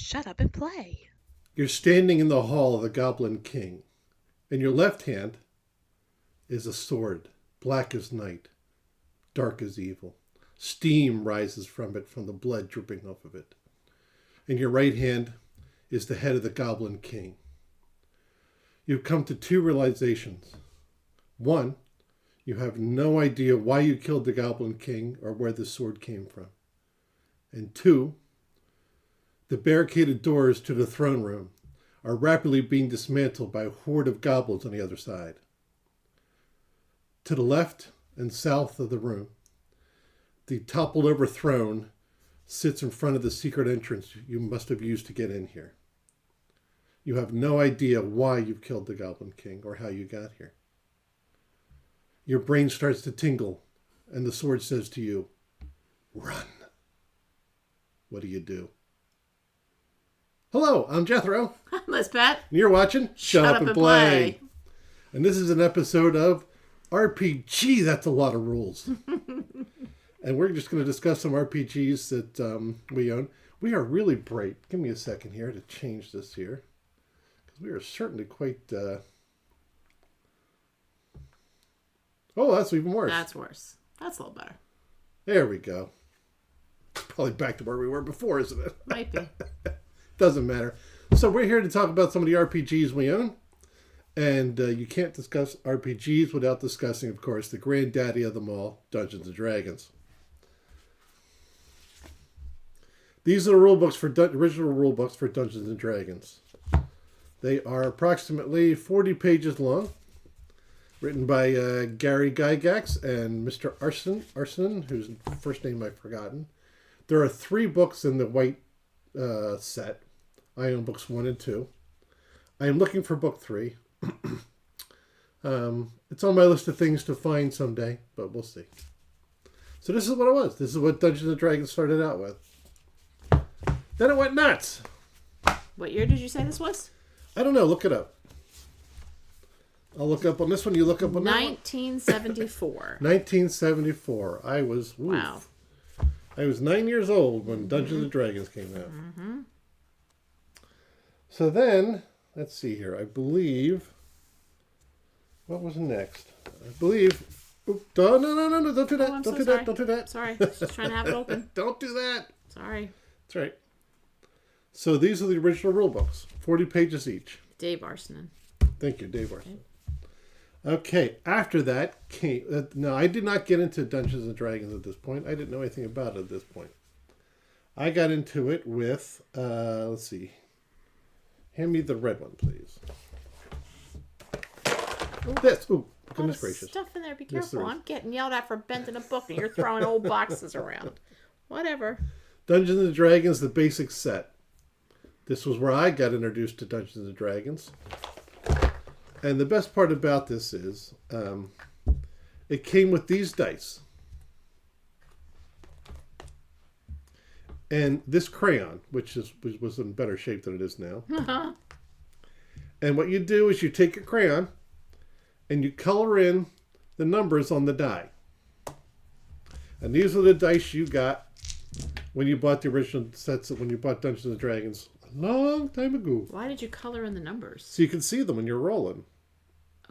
Shut up and play. You're standing in the hall of the Goblin King. In your left hand is a sword, black as night, dark as evil. Steam rises from it, from the blood dripping off of it. In your right hand is the head of the Goblin King. You've come to two realizations. One, you have no idea why you killed the Goblin King or where the sword came from. And two, the barricaded doors to the throne room are rapidly being dismantled by a horde of goblins on the other side. To the left and south of the room, the toppled over throne sits in front of the secret entrance you must have used to get in here. You have no idea why you've killed the Goblin King or how you got here. Your brain starts to tingle, and the sword says to you, run. What do? Hello, I'm Jethro. I'm Lisbeth. And you're watching Shut Up and Play. And this is an episode of RPG. That's a lot of rules. And we're just going to discuss some RPGs that we own. We are really bright. Give me a second here to change this here. Because we are certainly quite... Oh, that's even worse. That's worse. That's a little better. There we go. It's probably back to where we were before, isn't it? Might be. Doesn't matter. So we're here to talk about some of the RPGs we own. And you can't discuss RPGs without discussing, of course, the granddaddy of them all, Dungeons & Dragons. These are the original rule books for Dungeons & Dragons. They are approximately 40 pages long, written by Gary Gygax and Mr. Arsenan, whose first name I've forgotten. There are 3 books in the white set. I own books 1 and 2. I am looking for book 3. It's on my list of things to find someday, but we'll see. So this is what it was. This is what Dungeons & Dragons started out with. Then it went nuts. What year did you say this was? I don't know. Look it up. I'll look up on this one. You look up on that one? 1974. 1974. I was... Oof. Wow. I was 9 years old when Dungeons & Dragons came out. Mm-hmm. So then, let's see here. I believe... What was next? I believe... No, don't do that. Oh, Don't do that. Don't do that. Sorry. Just trying to have it open. Don't do that. Sorry. That's right. So these are the original rule books. 40 pages each. Dave Arsenan. Thank you, Dave Arsenan. Okay, after that came... no, I did not get into Dungeons & Dragons at this point. I didn't know anything about it at this point. I got into it with... let's see. Hand me the red one, please. Ooh. This. Ooh, goodness gracious. Stuff in there. Be Yes, careful. I'm getting yelled at for bending a book, and you're throwing old boxes around. Whatever. Dungeons & Dragons, the basic set. This was where I got introduced to Dungeons & Dragons. And the best part about this is it came with these dice. And this crayon, which was in better shape than it is now. And what you do is you take a crayon and you color in the numbers on the die. And these are the dice you got when you bought the original sets, when you bought Dungeons & Dragons a long time ago. Why did you color in the numbers? So you can see them when you're rolling.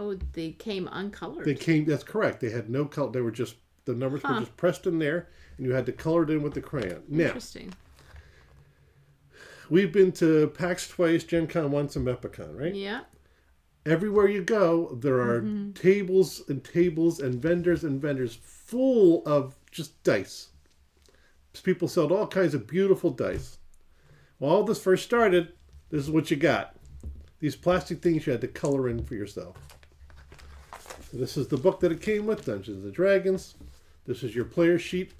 Oh, they came uncolored. That's correct. They had no color. They were just, the numbers were just pressed in there, and you had to color it in with the crayon. Interesting. Now, we've been to PAX twice, Gen Con once, and Epicon, right? Yeah. Everywhere you go, there are tables and vendors full of just dice. People sold all kinds of beautiful dice. When all this first started, this is what you got. These plastic things you had to color in for yourself. So this is the book that it came with, Dungeons & Dragons. This is your player sheet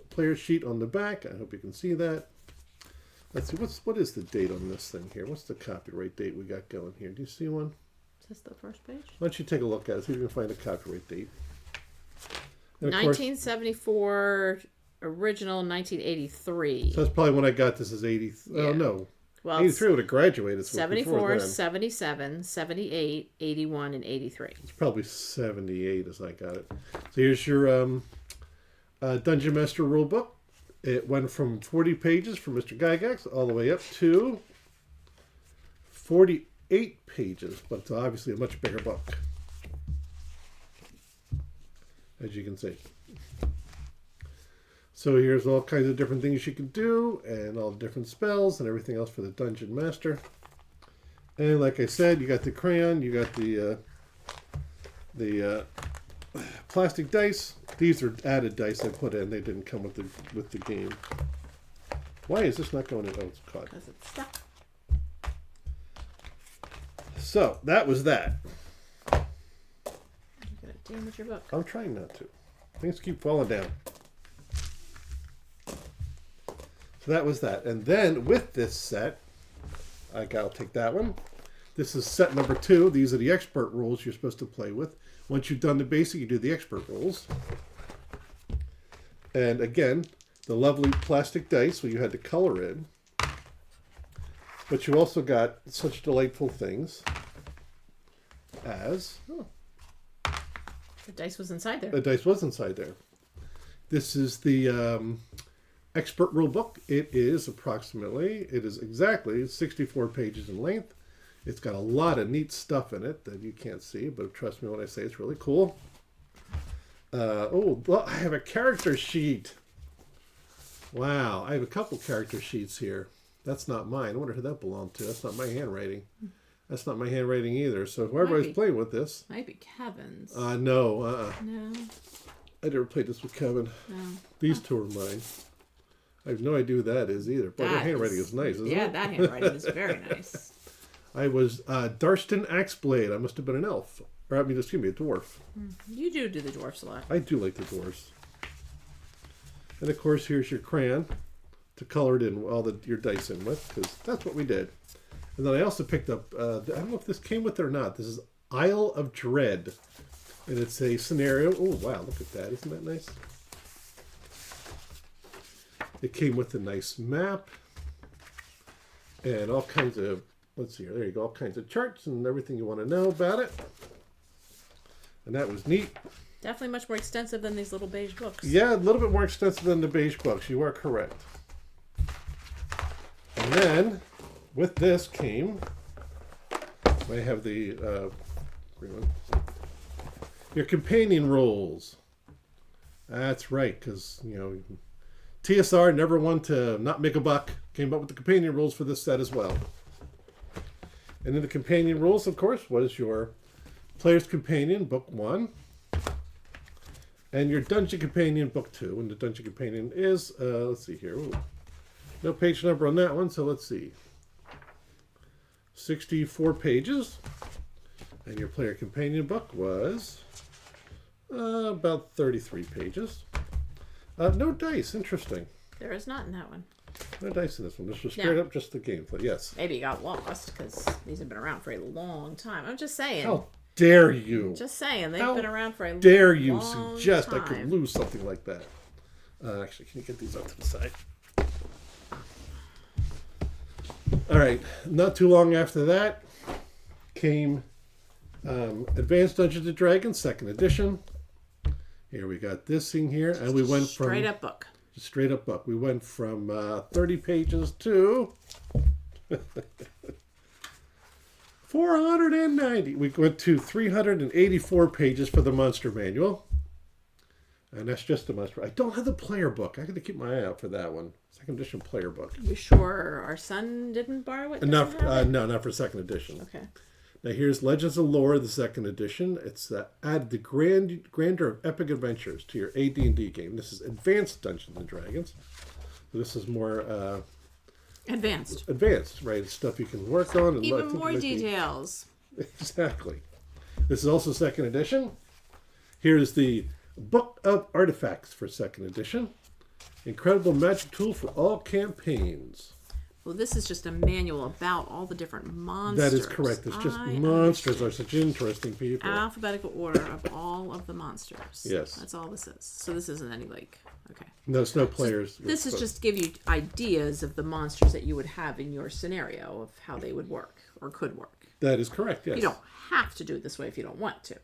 on the back. I hope you can see that. Let's see, what is the date on this thing here? What's the copyright date we got going here? Do you see one? Is this the first page? Why don't you take a look at it, see if you can find a copyright date. And 1974, original 1983. So that's probably when I got this as 80. Yeah. Oh, no. Well, 83 would have graduated. 74, 77, 78, 81, and 83. It's probably 78 as I got it. So here's your Dungeon Master rulebook. It went from 40 pages from Mr. Gygax all the way up to 48 pages, but it's obviously a much bigger book, as you can see. So here's all kinds of different things you can do, and all the different spells and everything else for the Dungeon Master. And like I said, you got the crayon, you got the plastic dice. These are added dice I put in. They didn't come with the game. Why is this not going in? Oh, it's caught. Because it's stuck. So that was that. You're going to damage your book. I'm trying not to. Things keep falling down. So that was that. And then with this set, I'll take that one. This is set number 2. These are the expert rules you're supposed to play with. Once you've done the basic, you do the expert rules. And again, the lovely plastic dice where you had to color in. But you also got such delightful things as... Oh, the dice was inside there. the dice was inside there. This is the expert rule book. It is exactly 64 pages in length. It's got a lot of neat stuff in it that you can't see, but trust me when I say it's really cool. Look, I have a character sheet. Wow, I have a couple character sheets here. That's not mine. I wonder who that belonged to. That's not my handwriting. That's not my handwriting either. So whoever was playing with this... Might be Kevin's. No. No. I never played this with Kevin. No. These two are mine. I have no idea who that is either. But the handwriting is nice, isn't it? Yeah, that handwriting is very nice. I was Darston Axeblade. I must have been an elf. Or, a dwarf. You do the dwarfs a lot. I do like the dwarves. And of course, here's your crayon to color it in all your dice in with, because that's what we did. And then I also picked up, I don't know if this came with it or not. This is Isle of Dread. And it's a scenario. Oh, wow, look at that. Isn't that nice? It came with a nice map. And all kinds of, let's see here. There you go. All kinds of charts and everything you want to know about it. And that was neat. Definitely much more extensive than these little beige books. Yeah, a little bit more extensive than the beige books. You are correct. And then, with this came, I have the green one. Your companion rules. That's right, because, TSR, never one to not make a buck, came up with the companion rules for this set as well. And in the companion rules, of course, was your Player's Companion, Book 1. And your Dungeon Companion, Book 2. And the Dungeon Companion is, let's see here. Ooh. No page number on that one, so let's see. 64 pages. And your Player Companion book was about 33 pages. No dice, interesting. There is not in that one. No dice in this one. This was straight up just the gameplay, yes. Maybe you got lost because these have been around for a long time. I'm just saying. How dare you? Just saying. They've been around for a long time. Dare you suggest I could lose something like that? Actually, can you get these up to the side? All right. Not too long after that came Advanced Dungeons & Dragons, 2nd edition. Here we got this thing here. And we went from... Straight up book. Straight up book. We went from 30 pages to... 490. We went to 384 pages for the monster manual. And that's just the monster. I don't have the player book. I got to keep my eye out for that one. 2nd edition player book. You sure our son didn't borrow it? No, not for 2nd edition. Okay. Now here's Legends of Lore, the 2nd edition. It's added the grandeur of epic adventures to your AD&D game. This is Advanced Dungeons & Dragons. So this is more... Advanced, right? It's stuff you can work on. And even more details. Exactly. This is also 2nd edition. Here's the Book of Artifacts for 2nd edition. Incredible magic tool for all campaigns. Well, this is just a manual about all the different monsters. That is correct. It's just monsters are such interesting people. Alphabetical order of all of the monsters. Yes. That's all this is. So this isn't any okay. No, it's no players. This is just to give you ideas of the monsters that you would have in your scenario of how they would work or could work. That is correct, yes. You don't have to do it this way if you don't want to.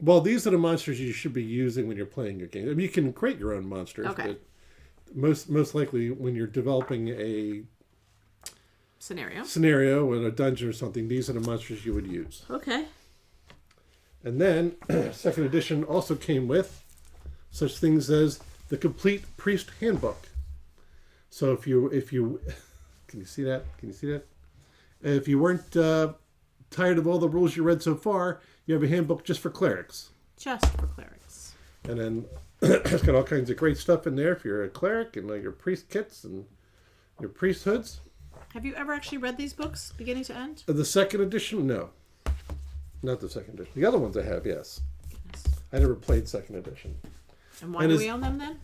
Well, these are the monsters you should be using when you're playing your game. I mean, you can create your own monsters. Okay. But most likely when you're developing a scenario in a dungeon or something, these are the monsters you would use. Okay. And then, second edition also came with such things as the Complete Priest Handbook. So if you can you see that? Can you see that? If you weren't tired of all the rules you read so far, you have a handbook just for clerics. Just for clerics. And then it's got all kinds of great stuff in there if you're a cleric, and your priest kits and your priesthoods. Have you ever actually read these books, beginning to end? The second edition, no. Not the second edition. The other ones I have, yes. Yes. I never played second edition. And why do we own them then?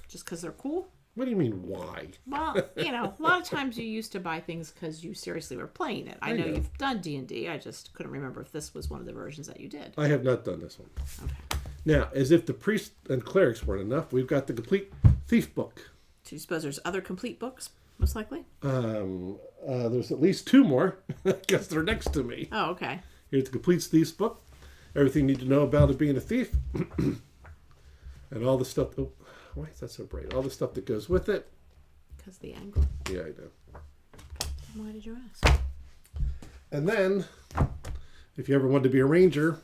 Just because they're cool? What do you mean, why? Well, a lot of times you used to buy things because you seriously were playing it. I know you've done D&D. I just couldn't remember if this was one of the versions that you did. I have not done this one. Okay. Now, as if the priests and clerics weren't enough, we've got the Complete Thief Book. Do you suppose there's other complete books, most likely? There's at least two more. I guess they're next to me. Oh, okay. Here's the Complete Thief's Book. Everything you need to know about it being a thief. And all the stuff... Oh, why is that so bright? All the stuff that goes with it. Because the angle. Yeah, I know. Why did you ask? And then, if you ever wanted to be a ranger,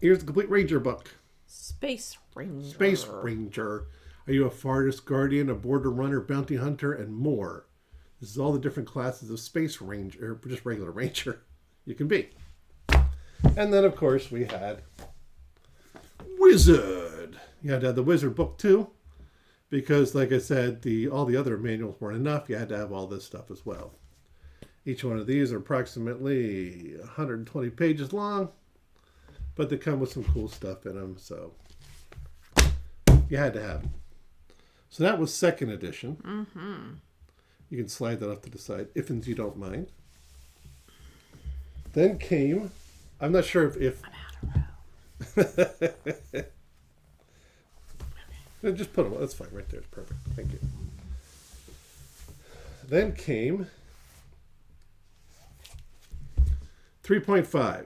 here's the Complete Ranger Book. Space Ranger. Space Ranger. Are you a forest guardian, a border runner, bounty hunter, and more? This is all the different classes of Space Ranger, or just regular ranger, you can be. And then, of course, we had Wizard. You had to have the Wizard book, too, because, like I said, all the other manuals weren't enough. You had to have all this stuff as well. Each one of these are approximately 120 pages long, but they come with some cool stuff in them, so you had to have them. So that was second edition. Mm-hmm. You can slide that off to the side, if you don't mind. Then came, I'm not sure if I'm out of row. Just put them, that's fine, right there, it's perfect. Thank you. Then came 3.5.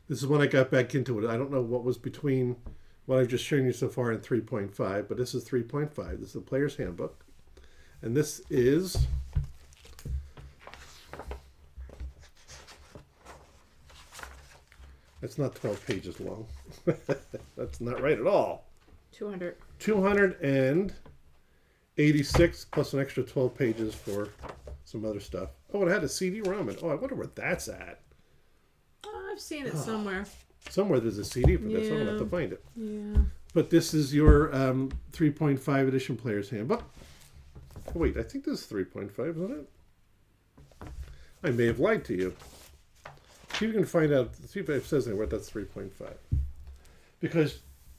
This is when I got back into it. I don't know what was between what I've just shown you so far and 3.5, but this is 3.5. This is the player's handbook. And this is it's not 12 pages long. That's not right at all. 200. 286 plus an extra 12 pages for some other stuff. Oh, it had a CD-ROM. Oh, I wonder where that's at. Oh, I've seen it somewhere. Somewhere there's a CD for this. I'm going to have to find it. Yeah. But this is your 3.5 edition player's handbook. Oh, wait, I think this is 3.5, isn't it? I may have lied to you. See if you can find out, see if it says anywhere that's 3.5. Because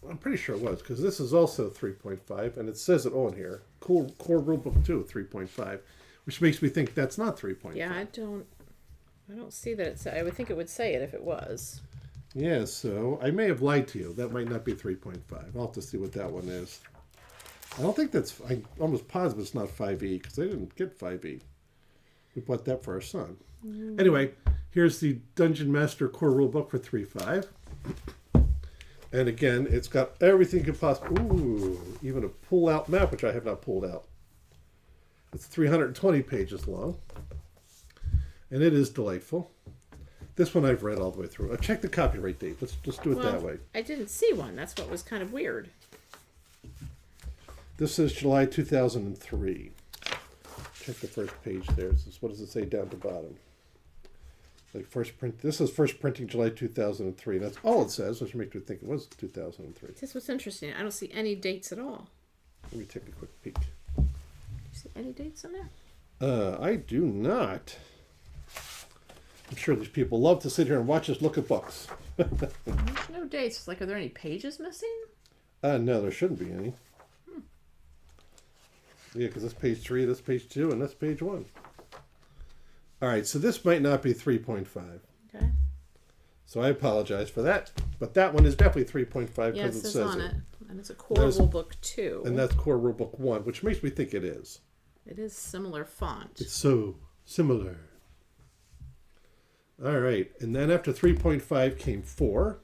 I'm pretty sure it was, because this is also 3.5, and it says it on here. Core Rulebook 2, 3.5, which makes me think that's not 3.5. Yeah, I don't see that it's. I would think it would say it if it was. Yeah, so I may have lied to you. That might not be 3.5. I'll have to see what that one is. I don't think that's. I'm almost positive it's not 5e, because I didn't get 5e. We bought that for our son. Anyway, here's the Dungeon Master Core Rulebook for 3.5. And again, it's got everything you could possibly... Ooh, even a pull-out map, which I have not pulled out. It's 320 pages long. And it is delightful. This one I've read all the way through. Check the copyright date. Let's just do it that way. I didn't see one. That's what was kind of weird. This is July 2003. Check the first page there. What does it say down at the bottom? Like first print. This is first printing July 2003. That's all it says, which makes me think it was 2003. This is what's interesting. I don't see any dates at all. Let me take a quick peek. Do you see any dates in there? I do not. I'm sure these people love to sit here and watch us look at books. There's no dates. Like, are there any pages missing? No, there shouldn't be any. Yeah, because this page 3, this page 2, and this page 1. All right, so this might not be 3.5. Okay. So I apologize for that. But that one is definitely 3.5 Yeah, it because it says says on it. it. And it's a core rulebook 2. And that's core rulebook 1, which makes me think it is. It is similar font. It's so similar. All right, and then after 3.5 came 4.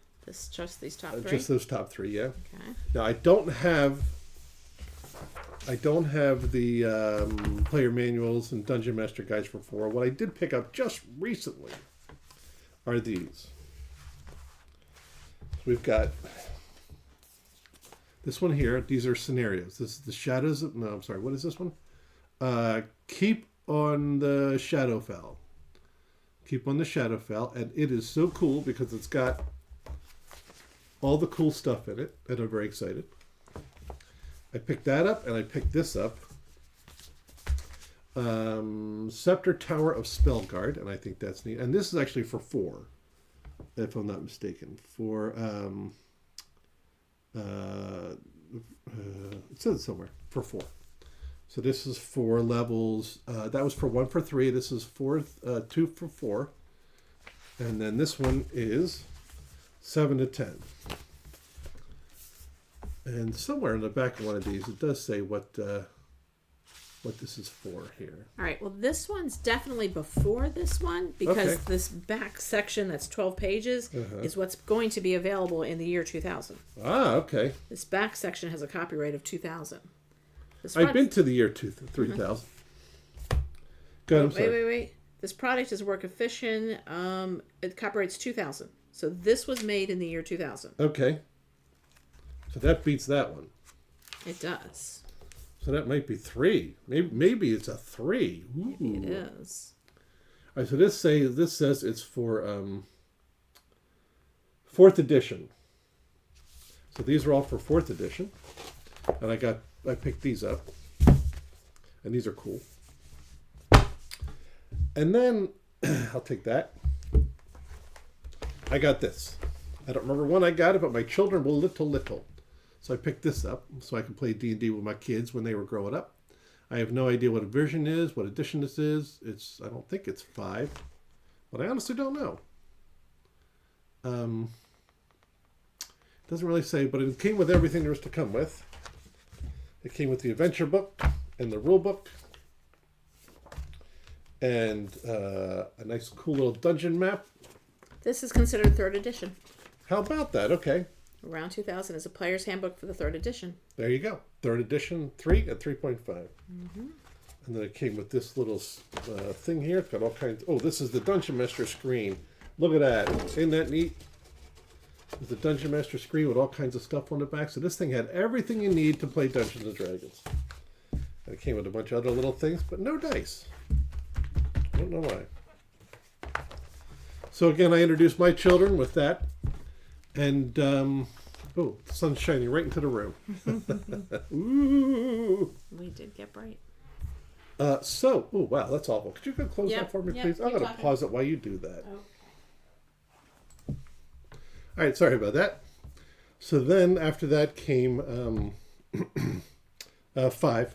Just these top 3? Just those top 3, yeah. Okay. Now, I don't have I don't have the player manuals and Dungeon Master guides for 4. What I did pick up just recently are these. So we've got this one here. These are scenarios. This is the Shadows of... No, I'm sorry. What is this one? Keep on the Shadowfell. Keep on the Shadowfell. And it is so cool because it's got all the cool stuff in it. And I'm very excited. I picked that up, and I picked this up. Scepter Tower of Spellguard, and I think that's neat. And this is actually for 4, if I'm not mistaken. For, it says it somewhere, for 4. So this is 4 levels. That was for 1 for 3. This is 2 for 4. And then this one is 7 to 10. And somewhere in the back of one of these, it does say what this is for here. All right. Well, this one's definitely before this one because Okay. this back section that's 12 pages is what's going to be available in the year 2000. Ah, okay. This back section has a copyright of 2000. I've been to the year 3000. Good, I'm sorry. Wait. This product is a work of fiction. It copyrights 2000. So this was made in the year 2000. Okay. So that beats that one. It does. So that might be 3. Maybe it's a 3. Ooh. Maybe it is. All right, so this says it's for 4th edition. So these are all for 4th edition. And I picked these up. And these are cool. And then I'll take that. I got this. I don't remember when I got it, but my children were little. So I picked this up so I can play D&D with my kids when they were growing up. I have no idea what a version is, what edition this is. I don't think it's 5, but I honestly don't know. Doesn't really say, but it came with everything there was to come with. It came with the adventure book and the rule book and a nice cool little dungeon map. This is considered 3rd edition. How about that? Okay. Around 2000 is a player's handbook for the 3rd edition. There you go. 3rd edition, 3 and 3.5. Mm-hmm. And then it came with this little thing here. It's got all kinds. Oh, this is the Dungeon Master screen. Look at that. Isn't that neat? There's the Dungeon Master screen with all kinds of stuff on the back. So this thing had everything you need to play Dungeons and Dragons. And it came with a bunch of other little things, but no dice. I don't know why. So again, I introduced my children with that. And, oh, the sun's shining right into the room. Ooh. We did get bright. Oh, wow, that's awful. Could you go close that for me, please? I'm going to pause it while you do that. Oh. All right, sorry about that. So then after that came 5E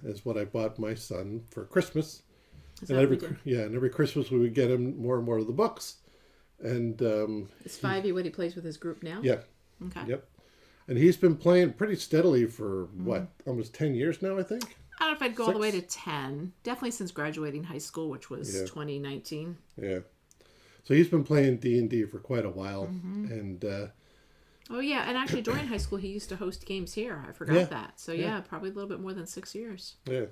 is what I bought my son for Christmas. And every Christmas we would get him more and more of the books. And is 5e what he plays with his group now? Yeah. Okay. Yep. And he's been playing pretty steadily for almost 10 years now, I think. I don't know if I'd go all the way to 10. Definitely since graduating high school, which was 2019. Yeah. So he's been playing D&D for quite a while. Mm-hmm. And oh yeah, and actually during high school he used to host games here. I forgot that. So yeah, probably a little bit more than 6 years. Yeah.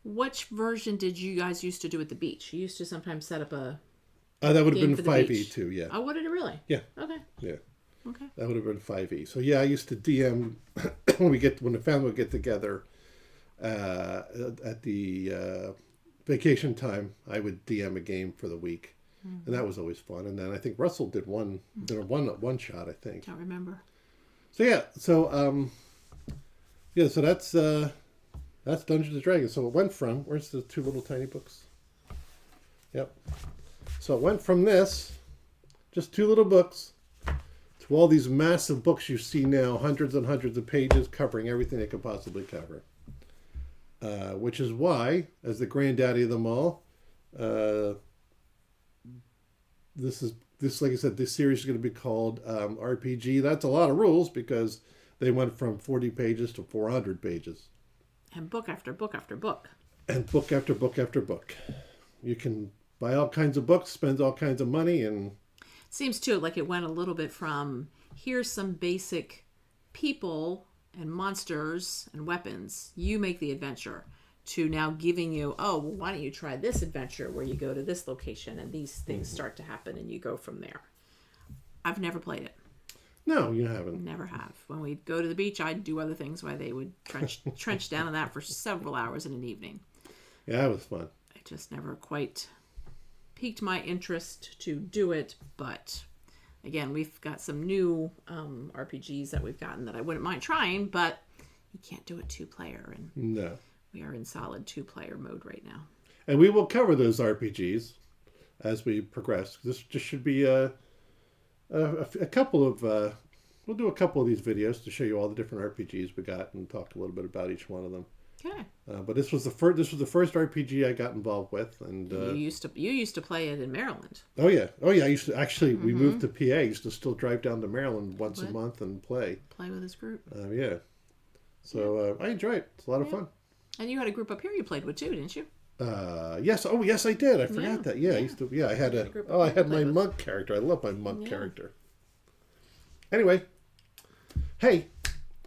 Which version did you guys used to do at the beach? You used to sometimes set up a that would have been 5e too, yeah. Oh, what did it really? Yeah. Okay. Yeah. Okay. That would have been 5e. So yeah, I used to DM when the family would get together at the vacation time. I would DM a game for the week, and that was always fun. And then I think Russell did one shot. I think. Don't remember. So yeah, so that's Dungeons and Dragons. So it went from where's the 2 little tiny books? Yep. So it went from this, just 2 little books, to all these massive books you see now, hundreds and hundreds of pages covering everything they could possibly cover. Which is why, as the granddaddy of them all, this, like I said, this series is going to be called RPG. That's a lot of rules because they went from 40 pages to 400 pages. And book after book after book. And book after book after book. You can buy all kinds of books, spend all kinds of money, and... Seems too like it went a little bit from, here's some basic people and monsters and weapons. You make the adventure to now giving you, oh, well, why don't you try this adventure where you go to this location and these things start to happen and you go from there. I've never played it. No, you haven't. Never have. When we'd go to the beach, I'd do other things while they would trench down on that for several hours in an evening. Yeah, it was fun. It just never quite piqued my interest to do it, but again, we've got some new RPGs that we've gotten that I wouldn't mind trying, but you can't do it 2-player, and No. we are in solid 2-player mode right now. And we will cover those RPGs as we progress. This just should be a couple of... we'll do a couple of these videos to show you all the different RPGs we got and talk a little bit about each one of them. Okay. But this was the first RPG I got involved with, and You used to play it in Maryland. oh yeah. I used to actually. We moved to PA. I used to still drive down to Maryland once a month and play. Play with his group. Yeah. So I enjoy it. It's a lot of fun. And you had a group up here you played with too, didn't you? Yes. Oh yes, I did. I forgot Yeah. that. Yeah, I used to. Yeah, I had I had my monk character. I love my monk character. Anyway, hey,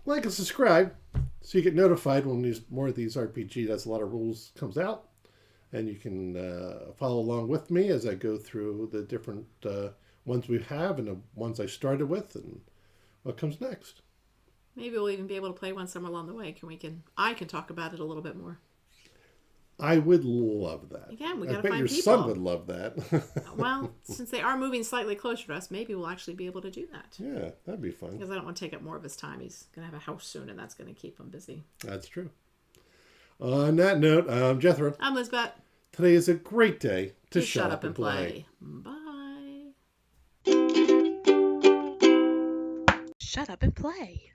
like and subscribe so you get notified when more of these RPG that's a lot of rules comes out, and you can follow along with me as I go through the different ones we have and the ones I started with and what comes next. Maybe we'll even be able to play one somewhere along the way. I can talk about it a little bit more. I would love that. Again, we I got to bet find your people. son would love that. Well, since they are moving slightly closer to us, maybe we'll actually be able to do that. Yeah, that'd be fun. Because I don't want to take up more of his time. He's going to have a house soon, and that's going to keep him busy. That's true. On that note, I'm Jethro. I'm Lisbeth. Today is a great day to Shut up and play. Bye. Shut up and play.